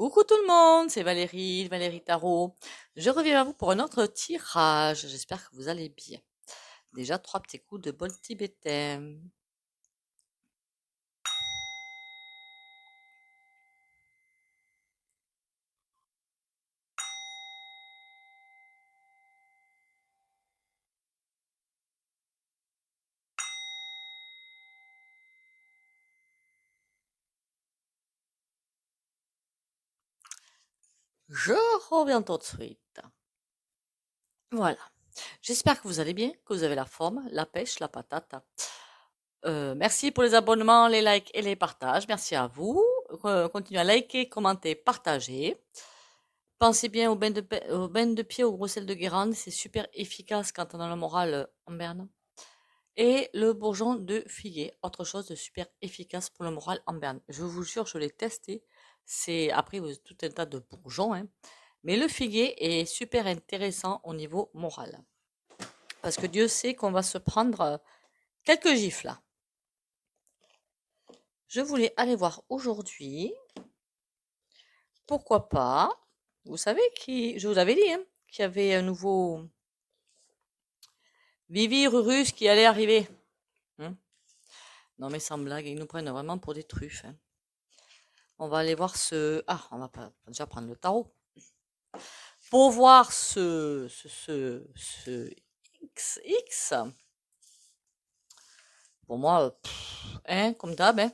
Coucou tout le monde, c'est Valérie, Valérie Tarot. Je reviens à vous pour un autre tirage. J'espère que vous allez bien. Déjà, trois petits coups de bol tibétain. Je reviens tout de suite. Voilà. J'espère que vous allez bien, que vous avez la forme, la pêche, la patate. Merci pour les abonnements, les likes et les partages. Merci à vous. Continuez à liker, commenter, partager. Pensez bien au bain de pied au gros sel de Guérande. C'est super efficace quand on a le moral en berne. Et le bourgeon de figuier, autre chose de super efficace pour le moral en berne. Je vous jure, je l'ai testé. C'est après vous avez tout un tas de bourgeons, hein. Mais le figuier est super intéressant au niveau moral. Parce que Dieu sait qu'on va se prendre quelques gifles là. Je voulais aller voir aujourd'hui, pourquoi pas, vous savez qui, je vous avais dit, hein, qu'il y avait un nouveau Vivi Rurus qui allait arriver. Hein. Non mais sans blague, ils nous prennent vraiment pour des truffes. Hein. On va aller voir ce... Ah, on va pas déjà prendre le tarot. Pour voir ce XX. Pour moi, hein, comme d'hab. Hein.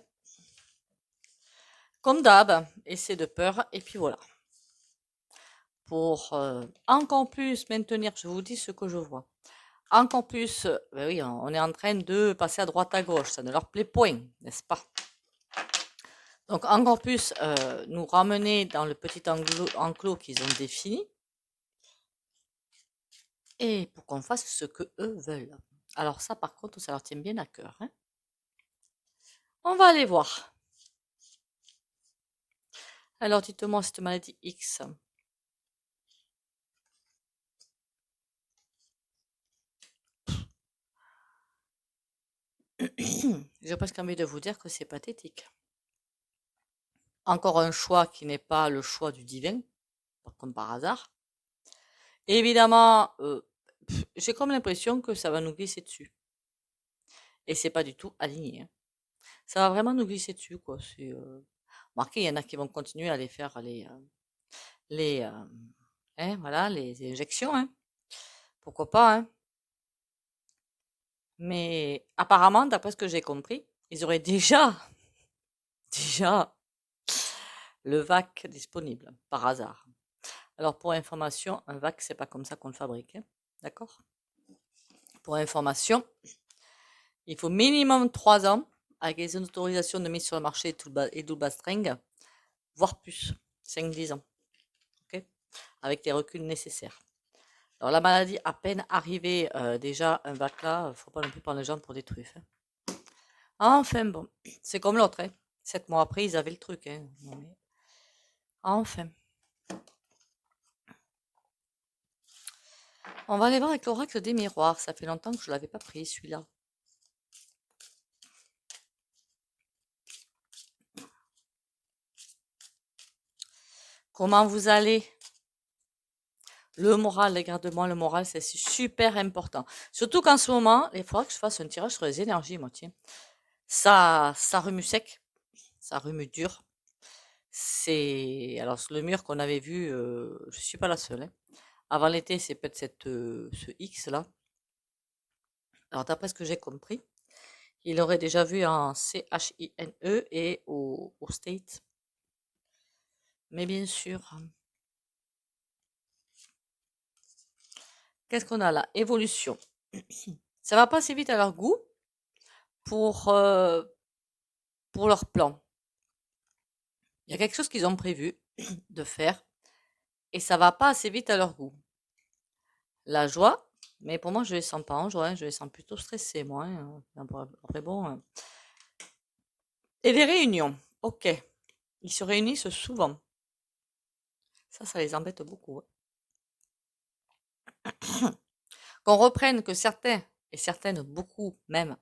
Comme d'hab. Essai de peur. Et puis voilà. Pour encore plus maintenir, je vous dis ce que je vois. Encore plus, ben oui, on est en train de passer à droite à gauche. Ça ne leur plaît point, n'est-ce pas? Donc encore plus nous ramener dans le petit enclos qu'ils ont défini. Et pour qu'on fasse ce que eux veulent. Alors ça, par contre, ça leur tient bien à cœur. Hein. On va aller voir. Alors, dites-moi cette maladie X. J'ai presque envie de vous dire que c'est pathétique. Encore un choix qui n'est pas le choix du divin, comme par hasard. Et évidemment, j'ai comme l'impression que ça va nous glisser dessus. Et c'est pas du tout aligné. Hein. Ça va vraiment nous glisser dessus, quoi. C'est, marqué, il y en a qui vont continuer à les faire les, hein, voilà, les injections, hein. Pourquoi pas, hein. Mais apparemment, d'après ce que j'ai compris, ils auraient déjà le VAC disponible, par hasard. Alors, pour information, un VAC, c'est pas comme ça qu'on le fabrique, hein. D'accord? Pour information, il faut minimum 3 ans avec les autorisations de mise sur le marché et double string, voire plus, 5-10 ans. Ok, avec les reculs nécessaires. Alors, la maladie à peine arrivée, déjà, un VAC là, faut pas non plus prendre les gens pour des truffes. Hein. Enfin bon, c'est comme l'autre. Hein. 7 mois après, ils avaient le truc. Hein. Non, mais... Enfin. On va aller voir avec l'oracle des miroirs. Ça fait longtemps que je ne l'avais pas pris, celui-là. Comment vous allez? Le moral, regarde-moi, le moral, c'est super important. Surtout qu'en ce moment, il faudra que je fasse un tirage sur les énergies, moi, tiens. Ça remue sec, ça remue dur. C'est... Alors, le mur qu'on avait vu, je suis pas la seule. Hein. Avant l'été, c'est peut-être ce X-là. Alors, d'après ce que j'ai compris, il aurait déjà vu en CHINE et au State. Mais bien sûr, qu'est-ce qu'on a là? Évolution. Ça va pas assez vite à leur goût pour, euh, pour leur plan. Il y a quelque chose qu'ils ont prévu de faire et ça va pas assez vite à leur goût. La joie, mais pour moi, je les sens pas en joie, hein, je les sens plutôt stressés, moi. Hein. Après, bon. Hein. Et les réunions, ok. Ils se réunissent souvent. Ça les embête beaucoup. Hein. Qu'on reprenne, que certains, et certaines beaucoup même,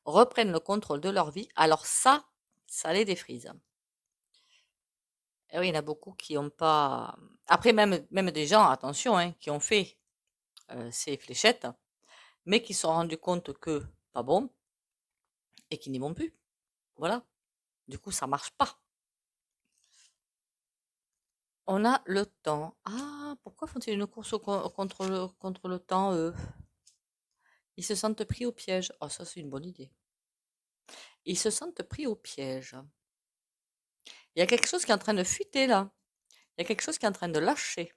reprennent le contrôle de leur vie, alors ça les défrise. Et oui, il y en a beaucoup qui ont pas. Après, même des gens, attention, hein, qui ont fait ces fléchettes, mais qui se sont rendus compte que pas bon et qui n'y vont plus. Voilà. Du coup, ça marche pas. On a le temps. Ah, pourquoi font-ils une course contre le temps, eux? Ils se sentent pris au piège. Oh, ça, c'est une bonne idée. Ils se sentent pris au piège. Il y a quelque chose qui est en train de fuiter là. Il y a quelque chose qui est en train de lâcher.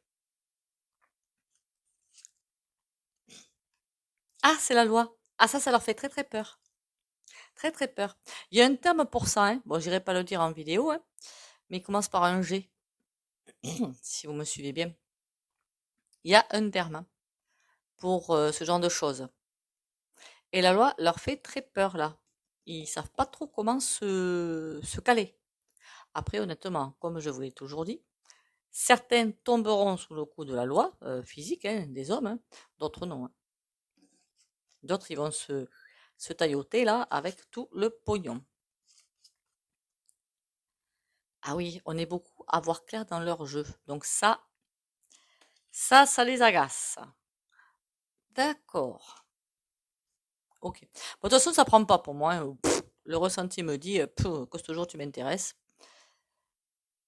Ah, c'est la loi. Ah, ça leur fait très très peur. Très très peur. Il y a un terme pour ça, hein. Bon, j'irai pas le dire en vidéo, hein, mais il commence par un G, si vous me suivez bien. Il y a un terme pour ce genre de choses. Et la loi leur fait très peur là. Ils savent pas trop comment se caler. Après, honnêtement, comme je vous l'ai toujours dit, certains tomberont sous le coup de la loi physique, hein, des hommes, hein, d'autres non, hein. D'autres, ils vont se tailloter là avec tout le pognon. Ah oui, on est beaucoup à voir clair dans leur jeu. Donc ça les agace. D'accord. Ok. Bon, de toute façon, ça prend pas pour moi, hein. Le ressenti me dit que ce jour tu m'intéresses.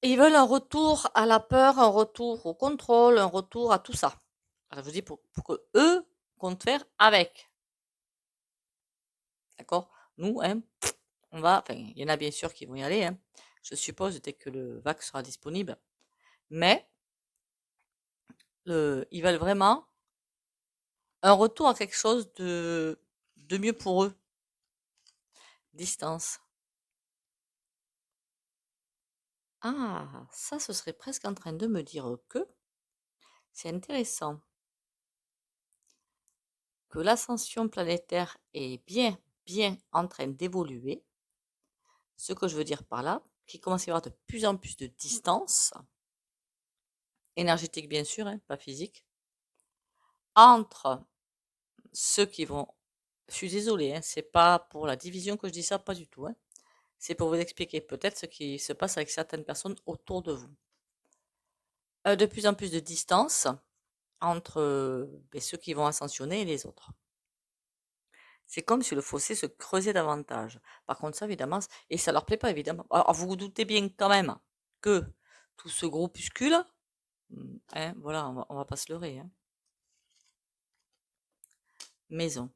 Ils veulent un retour à la peur, un retour au contrôle, un retour à tout ça. Alors, je vous dis pour que eux comptent faire avec. D'accord? Nous, hein, on va. Enfin, il y en a bien sûr qui vont y aller, hein, je suppose, dès que le vaccin sera disponible. Mais ils veulent vraiment un retour à quelque chose de mieux pour eux. Distance. Ah, ça, ce serait presque en train de me dire que c'est intéressant, que l'ascension planétaire est bien en train d'évoluer. Ce que je veux dire par là, qu'il commence à y avoir de plus en plus de distance, énergétique bien sûr, hein, pas physique, entre ceux qui vont. Je suis désolée, hein, c'est pas pour la division que je dis ça, pas du tout, hein. C'est pour vous expliquer peut-être ce qui se passe avec certaines personnes autour de vous. De plus en plus de distance entre ceux qui vont ascensionner et les autres. C'est comme si le fossé se creusait davantage. Par contre, ça, évidemment, et ça leur plaît pas, évidemment. Alors, vous vous doutez bien quand même que tout ce groupuscule, hein, voilà, on va pas se leurrer, hein. Maison.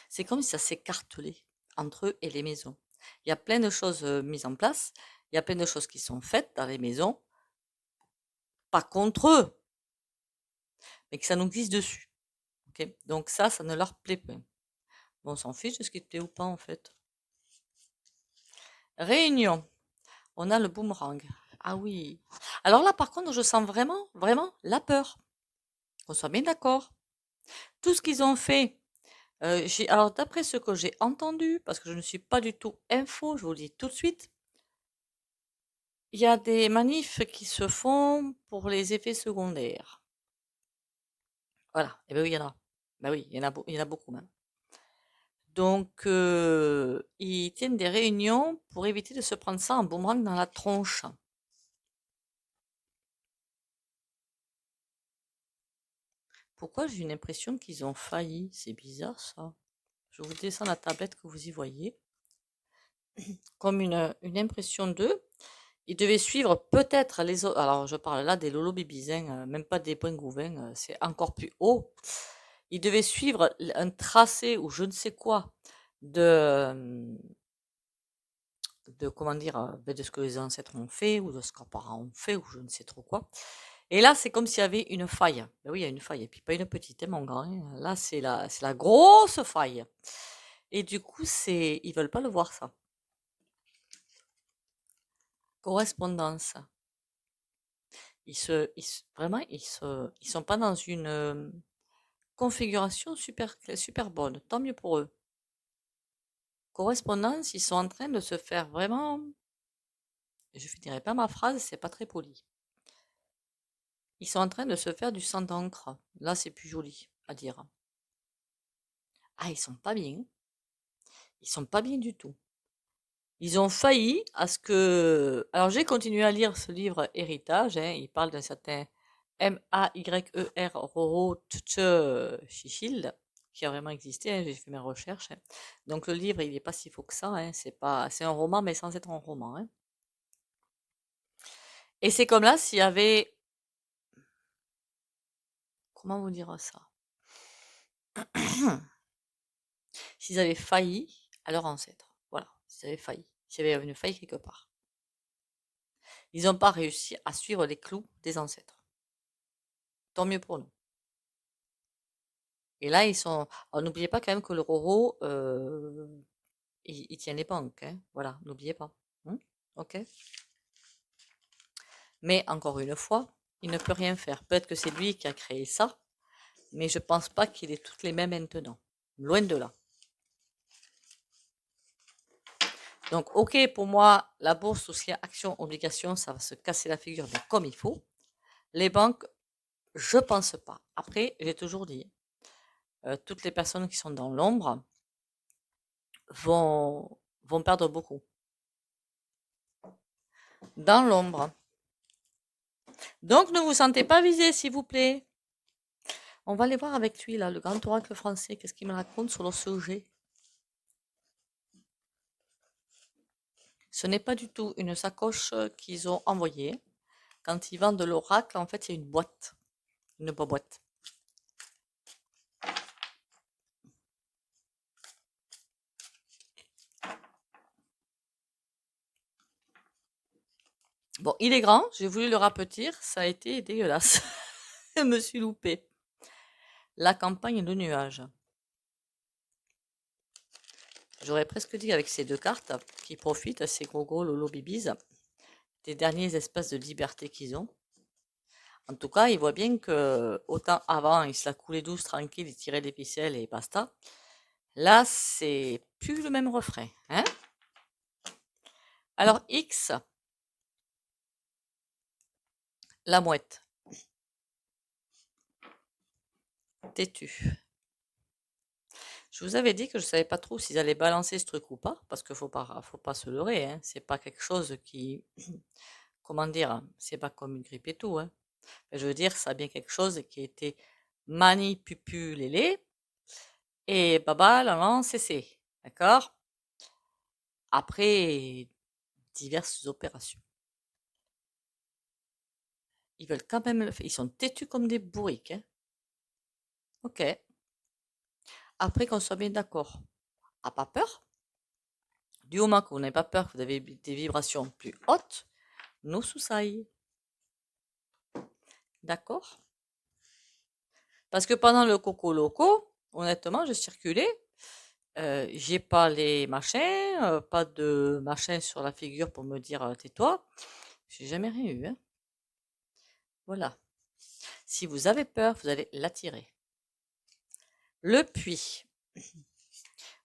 C'est comme si ça s'écartelait entre eux et les maisons. Il y a plein de choses mises en place, il y a plein de choses qui sont faites dans les maisons, pas contre eux, mais que ça nous glisse dessus. Okay, donc ça ne leur plaît pas. Bon, on s'en fiche de ce qui te plaît ou pas en fait. Réunion. On a le boomerang. Ah oui. Alors là, par contre, je sens vraiment la peur. Qu'on soit bien d'accord. Tout ce qu'ils ont fait, alors d'après ce que j'ai entendu, parce que je ne suis pas du tout info, je vous le dis tout de suite, il y a des manifs qui se font pour les effets secondaires. Voilà. Et ben oui, il y en a. Ben oui, il y en a beaucoup même. Donc, ils tiennent des réunions pour éviter de se prendre ça en boomerang dans la tronche. Pourquoi j'ai une impression qu'ils ont failli? C'est bizarre ça. Je vous descends la tablette que vous y voyez. Comme une impression d'eux. Ils devaient suivre peut-être les autres. Alors, je parle là des Lolo Bibizins, même pas des Pingouins, c'est encore plus haut. Ils devaient suivre un tracé ou je ne sais quoi de comment dire, de ce que les ancêtres ont fait ou de ce que leurs parents ont fait ou je ne sais trop quoi. Et là, c'est comme s'il y avait une faille. Ben oui, il y a une faille, et puis pas une petite, hein, mon grand, hein. Là, c'est la grosse faille. Et du coup, ils veulent pas le voir ça. Correspondance. Vraiment, ils sont pas dans une configuration super bonne. Tant mieux pour eux. Correspondance, ils sont en train de se faire vraiment. Je finirai pas ma phrase, c'est pas très poli. Ils sont en train de se faire du sang d'encre. Là, c'est plus joli à dire. Ah, ils sont pas bien. Ils sont pas bien du tout. Ils ont failli à ce que... Alors j'ai continué à lire ce livre Héritage, hein, il parle d'un certain Mayer Roro Tche qui a vraiment existé, hein, j'ai fait mes recherches, hein. Donc le livre, il n'est pas si faux que ça, hein, c'est un roman, mais sans être un roman, hein. Et c'est comme là s'il y avait... Comment vous dire ça? S'ils avaient failli à leur ancêtre. Voilà, s'ils avaient failli. S'il y avait une faille quelque part. Ils n'ont pas réussi à suivre les clous des ancêtres. Tant mieux pour nous. Et là, ils sont. Alors, n'oubliez pas quand même que le Roro, il tient les banques, hein. Voilà, n'oubliez pas. Ok. Mais encore une fois, il ne peut rien faire. Peut-être que c'est lui qui a créé ça, mais je pense pas qu'il ait toutes les mêmes maintenant. Loin de là. Donc, ok, pour moi, la bourse, tout ce qui est action, obligation, ça va se casser la figure, mais comme il faut. Les banques, je pense pas. Après, j'ai toujours dit, toutes les personnes qui sont dans l'ombre vont perdre beaucoup. Dans l'ombre. Donc, ne vous sentez pas visé, s'il vous plaît. On va aller voir avec lui, là, le grand oracle français. Qu'est-ce qu'il me raconte sur le sujet? Ce n'est pas du tout une sacoche qu'ils ont envoyée. Quand ils vendent de l'oracle, en fait, il y a une boîte. Une boîte. Bon, il est grand. J'ai voulu le rapetir. Ça a été dégueulasse. Je me suis loupée. La campagne de nuages. J'aurais presque dit avec ces deux cartes qui profitent à ces gros lolo bibis des derniers espaces de liberté qu'ils ont. En tout cas, il voit bien que autant avant, il se la coulait douce, tranquille, il tirait des ficelles et basta. Là, c'est plus le même refrain, hein? Alors, X, la mouette. Têtu. Je vous avais dit que je savais pas trop s'ils allaient balancer ce truc ou pas, parce qu'il faut pas se leurrer, hein. C'est pas quelque chose qui, comment dire, c'est pas comme une grippe et tout, hein. Je veux dire, ça a bien quelque chose qui a été manipulé et baba, maman, c'est, d'accord? Après diverses opérations. Ils veulent quand même le faire. Ils sont têtus comme des bourriques, hein. Ok. Après qu'on soit bien d'accord. Ah, pas peur. Du moment que vous n'avez pas peur, que vous avez des vibrations plus hautes, no soucis. D'accord? Parce que pendant le coco loco, honnêtement, je circulais. J'ai pas les machins, pas de machin sur la figure pour me dire tais-toi. J'ai jamais rien eu, hein. Voilà. Si vous avez peur, vous allez l'attirer. Le puits.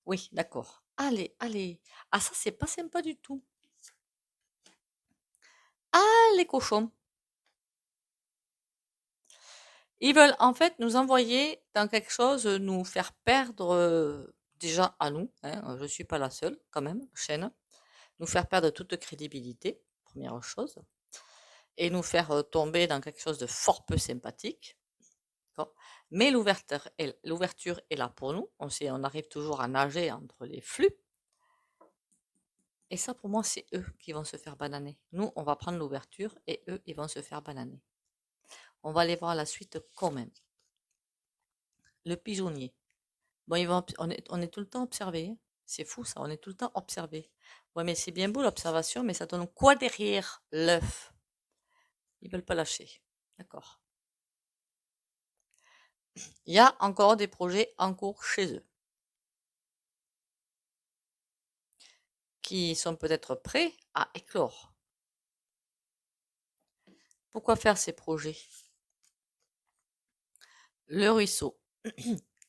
Oui, d'accord. Allez, allez. Ah, ça, c'est pas sympa du tout. Ah, les cochons. Ils veulent en fait nous envoyer dans quelque chose, nous faire perdre déjà à nous, hein, je suis pas la seule quand même, chaîne, nous faire perdre toute crédibilité, première chose, et nous faire tomber dans quelque chose de fort peu sympathique. Mais l'ouverture est là pour nous, on arrive toujours à nager entre les flux, et ça pour moi c'est eux qui vont se faire bananer. Nous on va prendre l'ouverture et eux ils vont se faire bananer. On va aller voir la suite quand même. Le pigeonnier. Bon, on est tout le temps observé, hein. C'est fou ça, on est tout le temps observé. Ouais, mais c'est bien beau l'observation, mais ça donne quoi derrière l'œuf? Ils veulent pas lâcher. D'accord. Il y a encore des projets en cours chez eux qui sont peut-être prêts à éclore. Pourquoi faire ces projets? Le ruisseau.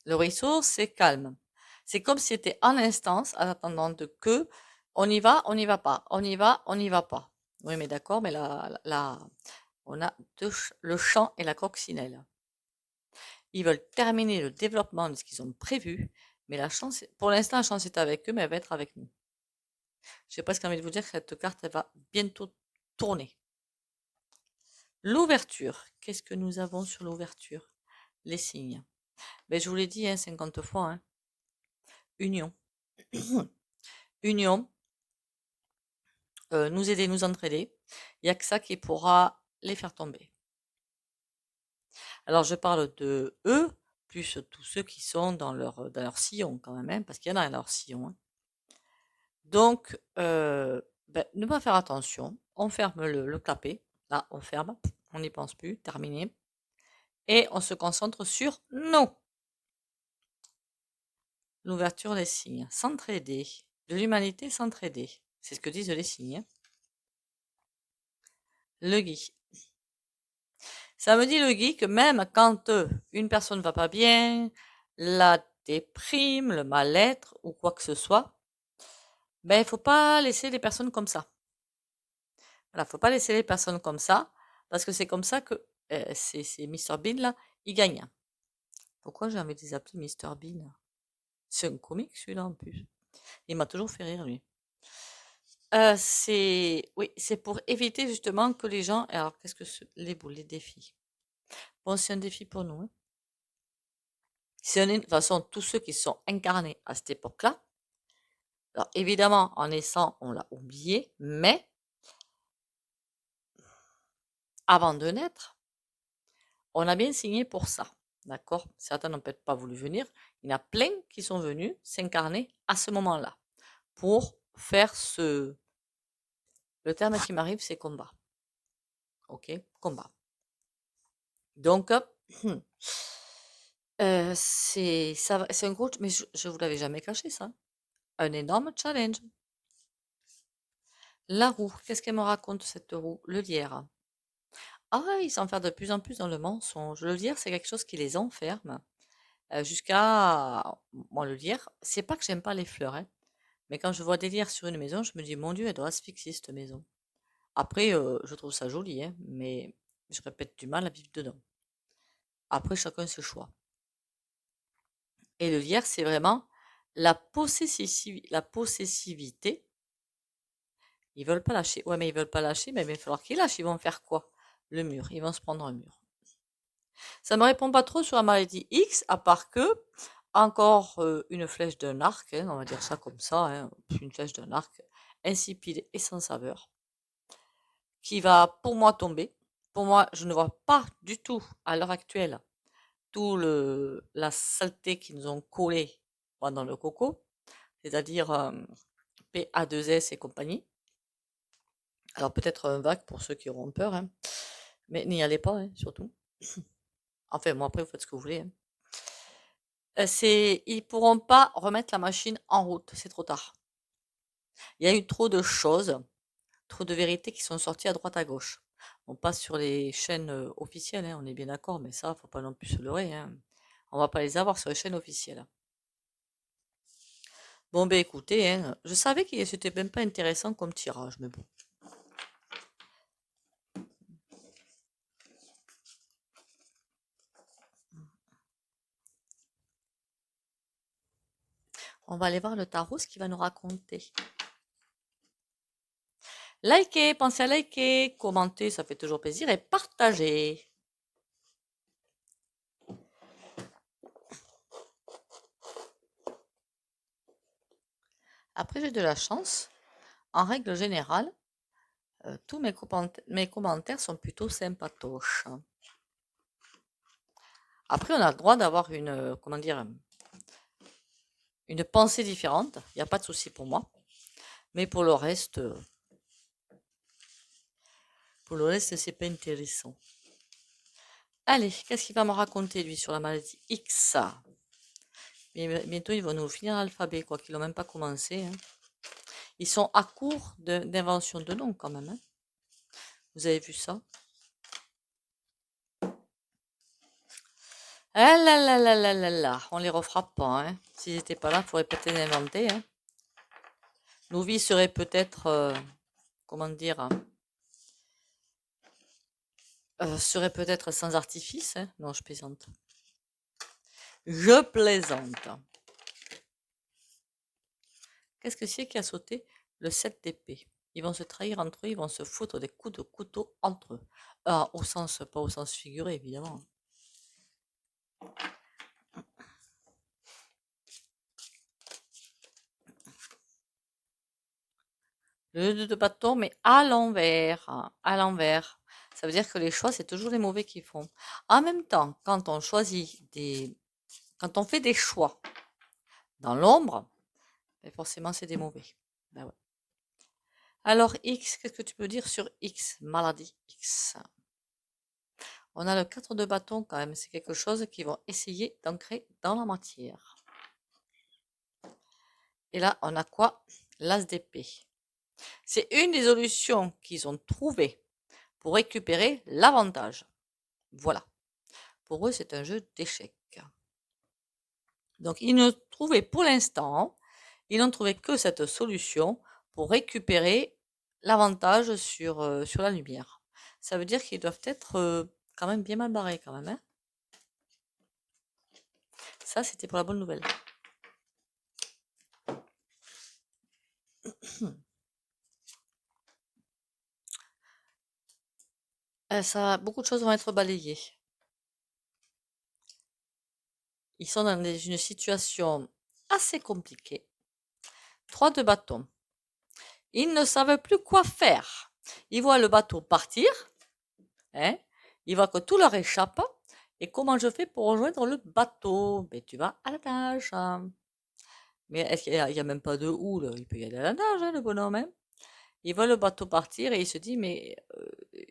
Le ruisseau, c'est calme. C'est comme si c'était en instance, en attendant de que on y va, on n'y va pas, on y va, on n'y va pas. Oui, mais d'accord, mais là, on a le champ et la coccinelle. Ils veulent terminer le développement de ce qu'ils ont prévu, mais la chance, pour l'instant, la chance est avec eux, mais elle va être avec nous. J'ai presque envie de vous dire que cette carte, elle va bientôt tourner. L'ouverture. Qu'est-ce que nous avons sur l'ouverture? Les signes. Ben, je vous l'ai dit 50 fois. Union. Union. Nous aider, nous entraider. Il n'y a que ça qui pourra les faire tomber. Alors, je parle de eux, plus tous ceux qui sont dans leur sillon quand même, parce qu'il y en a dans leur sillon. Donc, ne pas faire attention. On ferme le clapet. Là, on ferme. On n'y pense plus. Terminé. Et on se concentre sur nous. L'ouverture des signes. S'entraider. De l'humanité, s'entraider. C'est ce que disent les signes. Le geek. Ça me dit le geek que même quand une personne ne va pas bien, la déprime, le mal-être ou quoi que ce soit, ben il faut pas laisser les personnes comme ça. Voilà, faut pas laisser les personnes comme ça parce que c'est comme ça que c'est Mr Bean là, il gagne. Pourquoi j'ai envie de les appeler Mr Bean? C'est un comique celui-là en plus. Il m'a toujours fait rire lui. Oui, c'est pour éviter justement que les gens. Alors qu'est-ce que les boules, les défis? Bon, c'est un défi pour nous. De toute façon, tous ceux qui sont incarnés à cette époque-là, alors évidemment, en naissant, on l'a oublié, mais avant de naître, on a bien signé pour ça. D'accord? Certains n'ont peut-être pas voulu venir. Il y en a plein qui sont venus s'incarner à ce moment-là pour faire ce. Le terme qui m'arrive, c'est combat. Ok? Combat. Donc, c'est un gros. Mais je vous l'avais jamais caché, ça. Un énorme challenge. La roue. Qu'est-ce qu'elle me raconte, cette roue? Le lierre. Ah, ils s'enferment de plus en plus dans le mensonge. Le lierre, c'est quelque chose qui les enferme. Jusqu'à. Moi, le lierre, c'est pas que j'aime pas les fleurs, hein, mais quand je vois des lierres sur une maison, je me dis, mon Dieu, elle doit asphyxier cette maison. Après, je trouve ça joli, hein, mais je répète du mal à vivre dedans. Après, chacun ses choix. Et le lierre, c'est vraiment la possessivité. Ils veulent pas lâcher. Ouais, mais ils veulent pas lâcher, mais il va falloir qu'ils lâchent. Ils vont faire quoi? Le mur. Ils vont se prendre un mur. Ça me répond pas trop sur la maladie X, à part que, encore une flèche d'un arc, hein, on va dire ça comme ça, hein, une flèche d'un arc, insipide et sans saveur, qui va pour moi tomber. Pour moi, je ne vois pas du tout, à l'heure actuelle, tout la saleté qu'ils nous ont collé pendant le coco, c'est-à-dire PA2S et compagnie. Alors peut-être un vague pour ceux qui auront peur, hein, mais n'y allez pas, hein, surtout. Enfin, moi après, vous faites ce que vous voulez. Hein. Ils pourront pas remettre la machine en route, c'est trop tard. Il y a eu trop de choses, trop de vérités qui sont sorties à droite à gauche. On passe sur les chaînes officielles, hein, on est bien d'accord, mais ça, faut pas non plus se leurrer. Hein. On va pas les avoir sur les chaînes officielles. Bon, ben écoutez, hein, je savais que c'était même pas intéressant comme tirage, mais bon. On va aller voir le tarot, ce qu'il va nous raconter. Likez, pensez à liker, commenter, ça fait toujours plaisir, et partagez. Après, j'ai de la chance. En règle générale, tous mes commentaires sont plutôt sympatoches. Après, on a le droit d'avoir comment dire, une pensée différente. Il n'y a pas de souci pour moi. Mais pour le reste, c'est pas intéressant. Allez, qu'est-ce qu'il va me raconter, lui, sur la maladie X? Mais bientôt, ils vont nous finir l'alphabet, quoi qu'ils n'ont même pas commencé. Hein. Ils sont à court d'invention de noms, quand même. Hein. Vous avez vu ça? Ah là là là là là là, on les refera pas. Hein. S'ils n'étaient pas là, il faudrait peut-être les inventer. Hein. Nos vies seraient peut-être, comment dire, seraient peut-être sans artifice. Hein. Non, je plaisante. Je plaisante. Qu'est-ce que c'est qui a sauté? le 7 d'épée. Ils vont se trahir entre eux, ils vont se foutre des coups de couteau entre eux. Au sens, pas au sens figuré, évidemment. Le 2 de bâton, mais à l'envers. À l'envers. Ça veut dire que les choix, c'est toujours les mauvais qui font. En même temps, quand on quand on fait des choix dans l'ombre, ben forcément, c'est des mauvais. Ben ouais. Alors, X, qu'est-ce que tu peux dire sur X? Maladie X. On a le 4 de bâton quand même. C'est quelque chose qu'ils vont essayer d'ancrer dans la matière. Et là, on a quoi? L'as d'épée. C'est une des solutions qu'ils ont trouvées pour récupérer l'avantage. Voilà. Pour eux, c'est un jeu d'échecs. Donc, ils ne trouvaient pour l'instant, ils n'ont trouvé que cette solution pour récupérer l'avantage sur la lumière. Ça veut dire qu'ils doivent être quand même bien mal barrés quand même. Hein. Ça, c'était pour la bonne nouvelle. Beaucoup de choses vont être balayées. Ils sont dans une situation assez compliquée. 3 de bâton. Ils ne savent plus quoi faire. Ils voient le bateau partir. Hein, ils voient que tout leur échappe. Et comment je fais pour rejoindre le bateau? Ben, tu vas à la nage. Mais est-ce qu'il y a même pas de houle? Il peut y aller à la nage, hein, le bonhomme. Hein. Il voit le bateau partir et il se dit, mais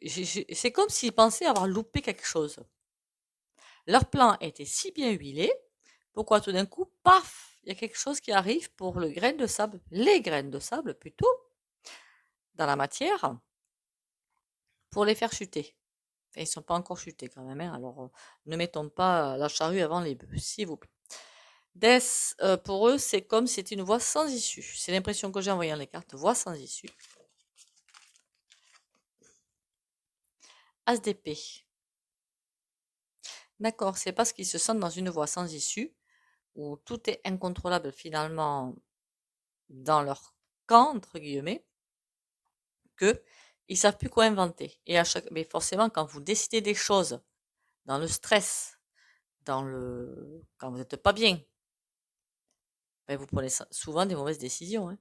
c'est comme s'il pensait avoir loupé quelque chose. Leur plan était si bien huilé, pourquoi tout d'un coup, paf, il y a quelque chose qui arrive pour le grain de sable, les graines de sable plutôt, dans la matière, pour les faire chuter. Enfin, ils ne sont pas encore chutés quand même, hein, alors ne mettons pas la charrue avant les bœufs, s'il vous plaît. Death, pour eux, c'est comme si c'était une voie sans issue. C'est l'impression que j'ai en voyant les cartes, voie sans issue. As d'épée. D'accord, c'est parce qu'ils se sentent dans une voie sans issue, où tout est incontrôlable finalement dans leur camp, entre guillemets, que ils savent plus quoi inventer. Et mais forcément, quand vous décidez des choses dans le stress, quand vous n'êtes pas bien, ben vous prenez souvent des mauvaises décisions. Hein.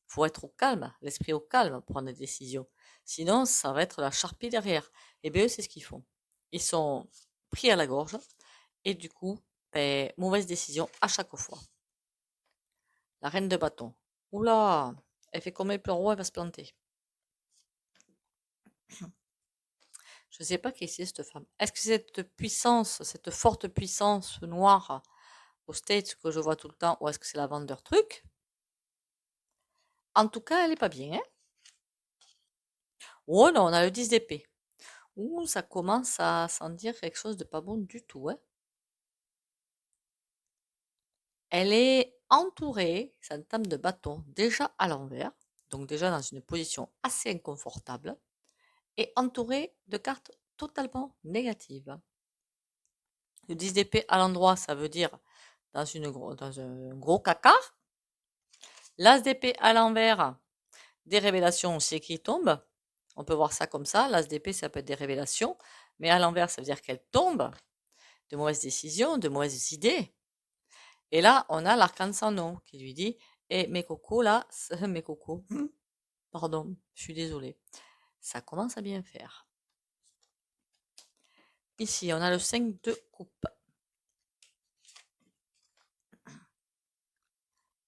Faut être au calme, l'esprit au calme pour prendre des décisions. Sinon, ça va être la charpie derrière. Et bien, eux, c'est ce qu'ils font. Ils sont pris à la gorge et du coup, ben, mauvaise décision à chaque fois. La reine de bâton. Oula, elle fait comme le roi, elle va se planter. Je ne sais pas qui c'est cette femme. Est-ce que cette puissance, cette forte puissance noire aux States que je vois tout le temps, ou est-ce que c'est la vendeur truc? En tout cas, elle est pas bien. Hein. Oh non, on a le 10 d'épée. Ouh, ça commence à s'en dire quelque chose de pas bon du tout. Hein. Elle est entourée, c'est une table de bâton, déjà à l'envers, donc déjà dans une position assez inconfortable, et entourée de cartes totalement négatives. Le 10 d'épée à l'endroit, ça veut dire dans un gros caca. L'as d'épée à l'envers, des révélations aussi qui tombent. On peut voir ça comme ça. L'as d'épée, ça peut être des révélations, mais à l'envers, ça veut dire qu'elle tombe, de mauvaises décisions, de mauvaises idées. Et là, on a l'arcane sans nom qui lui dit, mes cocos là, mes cocos, pardon, je suis désolée, ça commence à bien faire. Ici, on a le 5 de coupe.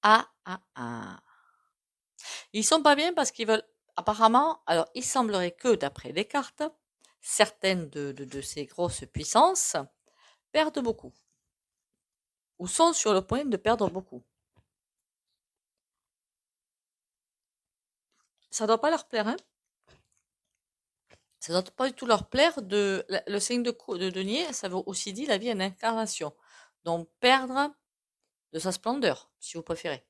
Ah, ah, ah. Ils sont pas bien parce qu'ils veulent, apparemment, alors il semblerait que, d'après les cartes, certaines de ces grosses puissances perdent beaucoup, ou sont sur le point de perdre beaucoup. Ça doit pas leur plaire, hein. Ça doit pas du tout leur plaire le signe de denier, ça veut aussi dire la vie en incarnation. Donc perdre de sa splendeur, si vous préférez.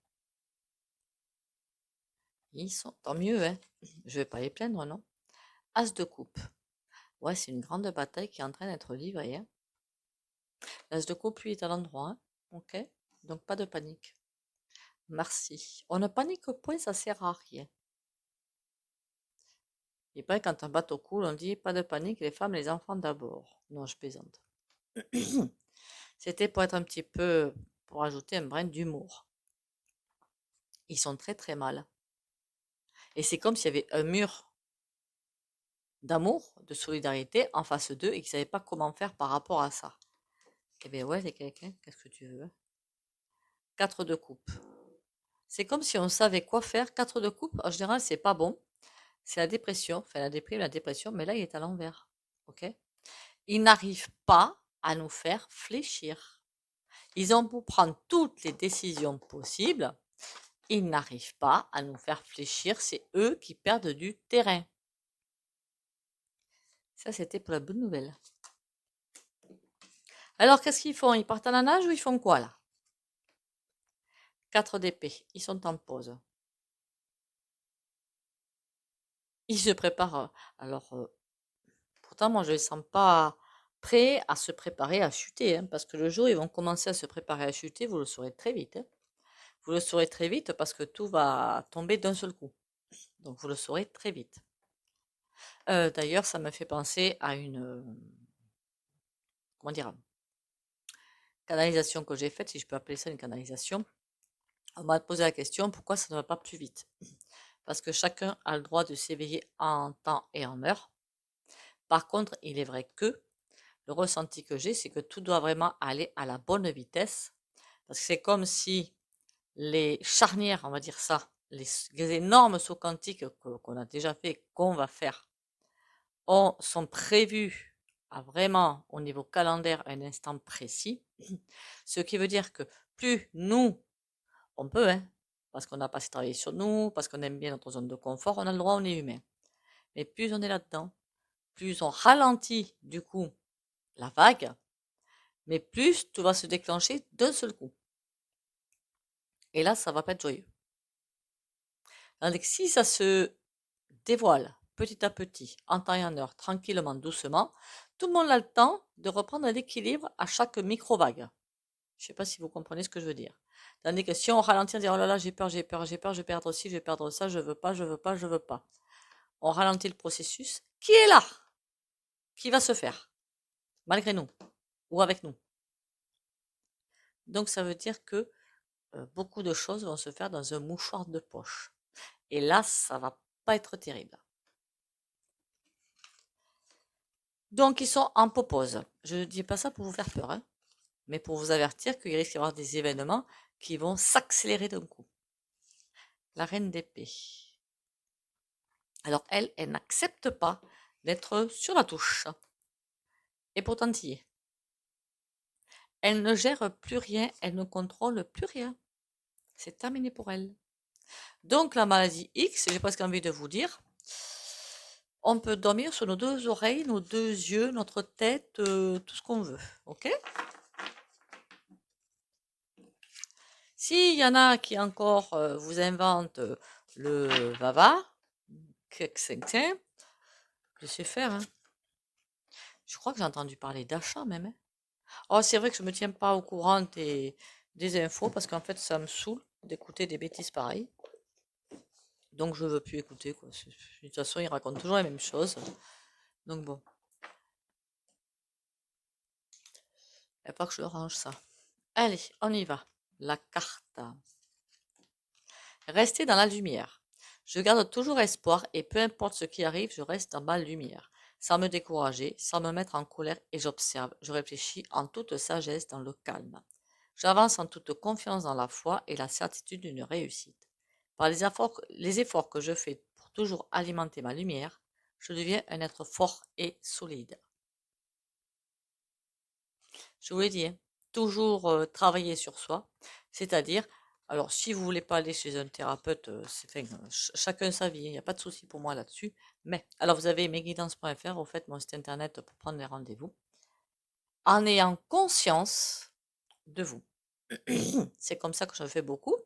Ils sont, tant mieux, hein. Je vais pas les plaindre, non. As de coupe. Ouais, c'est une grande bataille qui est en train d'être livrée, hein. L'as de coupe, lui, est à l'endroit, hein. Ok. Donc pas de panique. Merci. On ne panique point, ça sert à rien. Et pas quand un bateau coule, on dit pas de panique, les femmes, les enfants d'abord. Non, je plaisante. C'était pour être un petit peu, pour ajouter un brin d'humour. Ils sont très très mal. Et c'est comme s'il y avait un mur d'amour, de solidarité en face d'eux et qu'ils ne savaient pas comment faire par rapport à ça. Eh bien ouais, c'est quelqu'un, qu'est-ce que tu veux? 4 de coupe. C'est comme si on savait quoi faire. 4 de coupe, en général, c'est pas bon. C'est la dépression, enfin la déprime, la dépression, mais là, il est à l'envers. Ok? Ils n'arrivent pas à nous faire fléchir. Ils ont beau prendre toutes les décisions possibles, ils n'arrivent pas à nous faire fléchir. C'est eux qui perdent du terrain. Ça, c'était pour la bonne nouvelle. Alors, qu'est-ce qu'ils font? Ils partent à la nage ou ils font quoi là? 4 d'épée. Ils sont en pause. Ils se préparent. Alors, pourtant, moi, je ne les sens pas prêts à se préparer à chuter, hein, parce que le jour où ils vont commencer à se préparer à chuter, vous le saurez très vite, hein. Vous le saurez très vite parce que tout va tomber d'un seul coup. Donc, vous le saurez très vite. D'ailleurs, ça me fait penser à une, comment dire, canalisation que j'ai faite, si je peux appeler ça une canalisation. On m'a posé la question, pourquoi ça ne va pas plus vite? Parce que chacun a le droit de s'éveiller en temps et en heure. Par contre, il est vrai que le ressenti que j'ai, c'est que tout doit vraiment aller à la bonne vitesse. Parce que c'est comme si les charnières, on va dire ça, les énormes sauts quantiques qu'on a déjà fait, qu'on va faire, sont prévus à vraiment, au niveau calendaire, un instant précis. Ce qui veut dire que plus nous, on peut, hein, parce qu'on n'a pas assez travaillé sur nous, parce qu'on aime bien notre zone de confort, on a le droit, on est humain. Mais plus on est là-dedans, plus on ralentit du coup la vague, mais plus tout va se déclencher d'un seul coup. Et là, ça va pas être joyeux. Tandis que si ça se dévoile petit à petit, en temps et en heure, tranquillement, doucement, tout le monde a le temps de reprendre l'équilibre à chaque micro-vague. Je ne sais pas si vous comprenez ce que je veux dire. Tandis que si on ralentit, on dit oh là là, j'ai peur, j'ai peur, j'ai peur, je vais perdre ci, je vais perdre ça, je veux pas, je veux pas, je veux pas. On ralentit le processus qui est là, qui va se faire, malgré nous ou avec nous. Donc ça veut dire que beaucoup de choses vont se faire dans un mouchoir de poche. Et là, ça va pas être terrible. Donc ils sont en pause. Je ne dis pas ça pour vous faire peur, hein, mais pour vous avertir qu'il risque d'y avoir des événements qui vont s'accélérer d'un coup. La reine d'épée. Alors elle n'accepte pas d'être sur la touche. Et pourtant y est. Elle ne gère plus rien, elle ne contrôle plus rien. C'est terminé pour elle. Donc la maladie X, j'ai presque envie de vous dire, on peut dormir sur nos deux oreilles, nos deux yeux, notre tête, tout ce qu'on veut. Ok? S'il y en a qui encore vous inventent le vava, laissez faire, hein. Je crois que j'ai entendu parler d'achat même, hein. Oh, c'est vrai que je me tiens pas au courant des infos parce qu'en fait, ça me saoule d'écouter des bêtises pareilles. Donc, je veux plus écouter, quoi. De toute façon, ils racontent toujours les mêmes choses. Donc, bon, il pas que je le range ça. Allez, on y va. La carte. Rester dans la lumière. Je garde toujours espoir et peu importe ce qui arrive, je reste dans ma lumière, sans me décourager, sans me mettre en colère et j'observe, je réfléchis en toute sagesse dans le calme. J'avance en toute confiance dans la foi et la certitude d'une réussite. Par les efforts que je fais pour toujours alimenter ma lumière, je deviens un être fort et solide. Je vous l'ai dit, hein, toujours travailler sur soi, c'est-à-dire, alors si vous voulez pas aller chez un thérapeute, chacun sa vie, il n'y a pas de souci pour moi là-dessus, mais alors vous avez mesguidances.fr, vous faites mon site internet pour prendre les rendez-vous, en ayant conscience de vous. C'est comme ça que je fais beaucoup.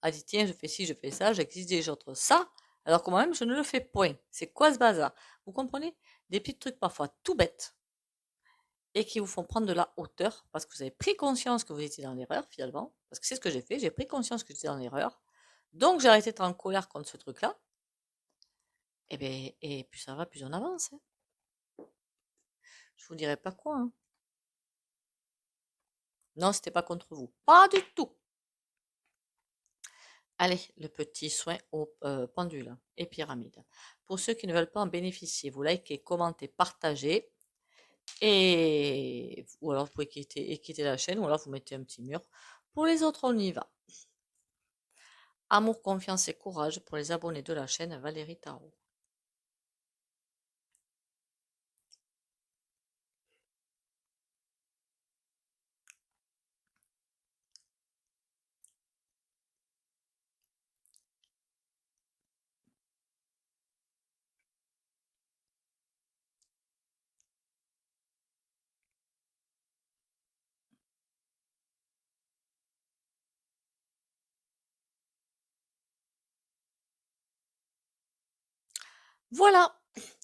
Ah dit tiens, je fais ci, je fais ça, j'existe des autres ça, alors que moi-même je ne le fais point. C'est quoi ce bazar? Vous comprenez? Des petits trucs parfois tout bêtes et qui vous font prendre de la hauteur parce que vous avez pris conscience que vous étiez dans l'erreur finalement. Parce que c'est ce que j'ai fait, j'ai pris conscience que j'étais dans l'erreur. Donc j'ai arrêté d'être en colère contre ce truc-là. Et plus ça va, plus on avance, hein. Je vous dirai pas quoi, hein. Non, c'était pas contre vous. Pas du tout. Allez, le petit soin au pendule et pyramide. Pour ceux qui ne veulent pas en bénéficier, vous likez, commentez, partagez. Ou alors vous pouvez quitter la chaîne, ou alors vous mettez un petit mur. Pour les autres, on y va. Amour, confiance et courage pour les abonnés de la chaîne Valérie Tarot. Voilà.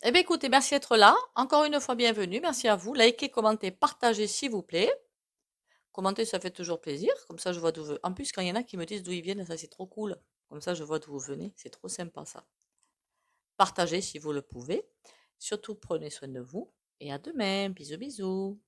Eh bien, écoutez, merci d'être là. Encore une fois, bienvenue. Merci à vous. Likez, commentez, partagez, s'il vous plaît. Commentez, ça fait toujours plaisir. Comme ça, je vois d'où. En plus, quand il y en a qui me disent d'où ils viennent, ça c'est trop cool. Comme ça, je vois d'où vous venez. C'est trop sympa ça. Partagez si vous le pouvez. Surtout, prenez soin de vous. Et à demain. Bisous, bisous.